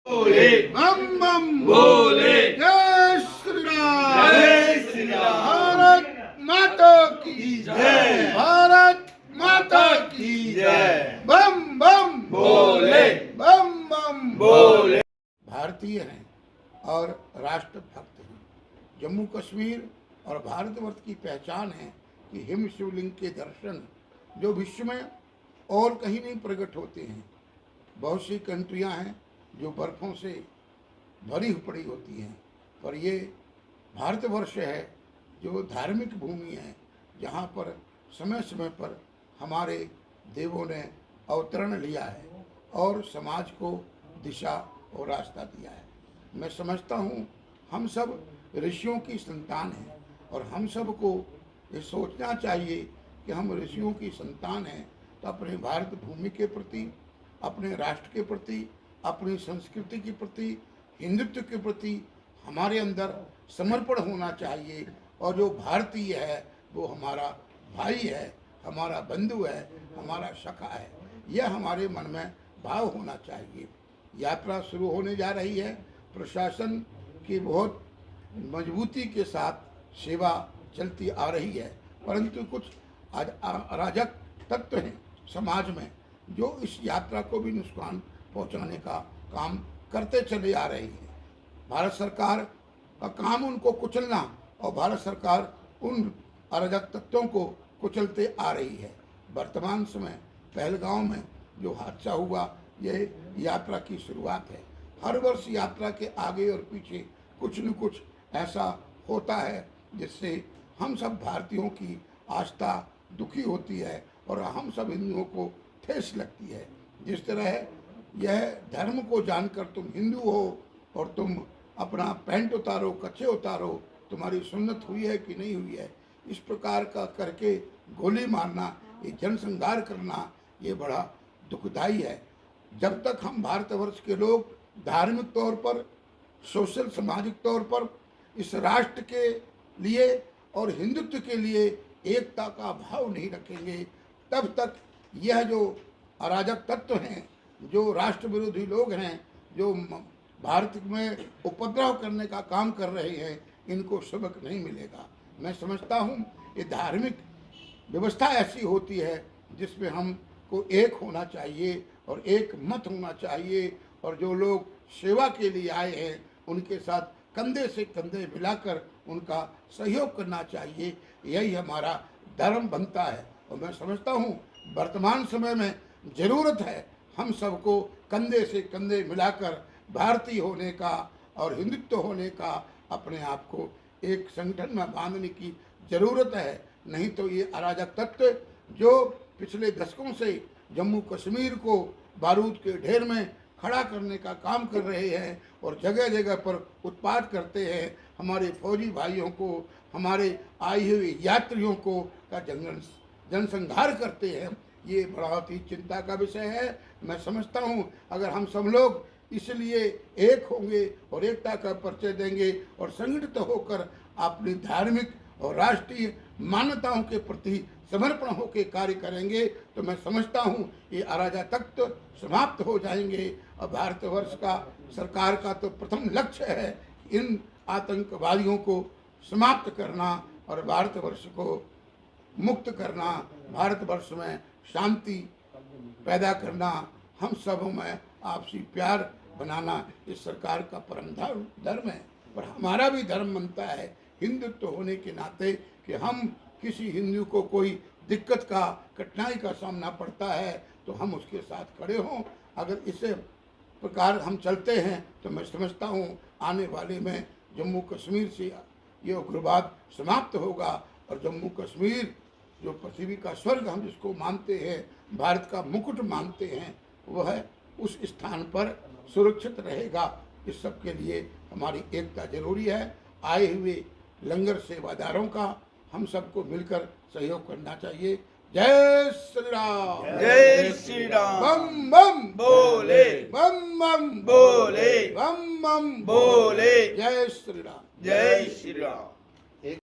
बोले बम बम बोले जय श्री राम। जय श्री राम। भारत माता की जय। भारत माता की जय। बम बम बोले बम बम बोले। भारतीय हैं और राष्ट्रभक्त हैं। जम्मू कश्मीर और भारतवर्ष की पहचान है कि हिम शिवलिंग के दर्शन जो विश्व में और कहीं नहीं प्रकट होते हैं। बहुत सी कंट्रियां हैं जो बर्फ़ों से भरी पड़ी होती हैं, पर ये भारतवर्ष है जो धार्मिक भूमि है, जहाँ पर समय समय पर हमारे देवों ने अवतरण लिया है और समाज को दिशा और रास्ता दिया है। मैं समझता हूँ हम सब ऋषियों की संतान हैं और हम सब को ये सोचना चाहिए कि हम ऋषियों की संतान हैं, तो अपने भारत भूमि के प्रति, अपने राष्ट्र के प्रति, अपनी संस्कृति के प्रति, हिंदुत्व के प्रति हमारे अंदर समर्पण होना चाहिए। और जो भारतीय है वो हमारा भाई है, हमारा बंधु है, हमारा सखा है, यह हमारे मन में भाव होना चाहिए। यात्रा शुरू होने जा रही है। प्रशासन की बहुत मजबूती के साथ सेवा चलती आ रही है, परंतु कुछ अराजक तत्व हैं समाज में जो इस यात्रा को भी नुकसान पहुंचाने का काम करते चले आ रहे हैं। भारत सरकार का काम उनको कुचलना और भारत सरकार उन अराजक तत्वों को कुचलते आ रही है। वर्तमान समय पहलगांव में जो हादसा हुआ, यह यात्रा की शुरुआत है। हर वर्ष यात्रा के आगे और पीछे कुछ न कुछ ऐसा होता है जिससे हम सब भारतीयों की आस्था दुखी होती है और हम सब हिंदुओं को ठेस लगती है। जिस तरह यह धर्म को जानकर तुम हिंदू हो और तुम अपना पैंट उतारो, कच्छे उतारो, तुम्हारी सुन्नत हुई है कि नहीं हुई है, इस प्रकार का करके गोली मारना, ये जनसंहार करना, ये बड़ा दुखदाई है। जब तक हम भारतवर्ष के लोग धार्मिक तौर पर, सोशल सामाजिक तौर पर इस राष्ट्र के लिए और हिंदुत्व के लिए एकता का भाव नहीं रखेंगे, तब तक यह जो अराजक तत्व हैं, जो राष्ट्र विरोधी लोग हैं, जो भारत में उपद्रव करने का काम कर रहे हैं, इनको सबक नहीं मिलेगा। मैं समझता हूँ ये धार्मिक व्यवस्था ऐसी होती है जिसमें हमको एक होना चाहिए और एक मत होना चाहिए, और जो लोग सेवा के लिए आए हैं उनके साथ कंधे से कंधे मिलाकर उनका सहयोग करना चाहिए। यही हमारा धर्म बनता है। और मैं समझता हूँ वर्तमान समय में ज़रूरत है हम सबको कंधे से कंधे मिलाकर भारतीय होने का और हिंदुत्व होने का, अपने आप को एक संगठन में बांधने की ज़रूरत है। नहीं तो ये अराजक तत्व जो पिछले दशकों से जम्मू कश्मीर को बारूद के ढेर में खड़ा करने का काम कर रहे हैं और जगह जगह पर उत्पात करते हैं, हमारे फौजी भाइयों को, हमारे आए हुए यात्रियों को का जनसंहार करते हैं, ये बहुत ही चिंता का विषय है। मैं समझता हूँ अगर हम सब लोग इसलिए एक होंगे और एकता का परिचय देंगे और संगठित होकर अपनी धार्मिक और राष्ट्रीय मान्यताओं के प्रति समर्पण होकर कार्य करेंगे, तो मैं समझता हूँ ये अराजक तत्व समाप्त हो जाएंगे। और भारतवर्ष का सरकार का तो प्रथम लक्ष्य है इन आतंकवादियों को समाप्त करना और भारतवर्ष को मुक्त करना, भारतवर्ष में शांति पैदा करना, हम सब में आपसी प्यार बनाना इस सरकार का परम धर्म है। पर हमारा भी धर्म बनता है हिंदुत्व होने के नाते कि हम किसी हिंदू को कोई दिक्कत का, कठिनाई का सामना पड़ता है तो हम उसके साथ खड़े हों। अगर इस प्रकार हम चलते हैं तो मैं समझता हूँ आने वाले में जम्मू कश्मीर से ये उग्रवाद समाप्त होगा और जम्मू कश्मीर जो पृथ्वी का स्वर्ग हम जिसको मानते हैं, भारत का मुकुट मानते हैं, वह उस स्थान पर सुरक्षित रहेगा। इस सब के लिए हमारी एकता जरूरी है। आए हुए लंगर सेवादारों का हम सबको मिलकर सहयोग करना चाहिए। जय श्री राम। जय श्री राम। बम बम बोले बम बम बोले बम बम बोले। जय श्री राम। जय श्री राम।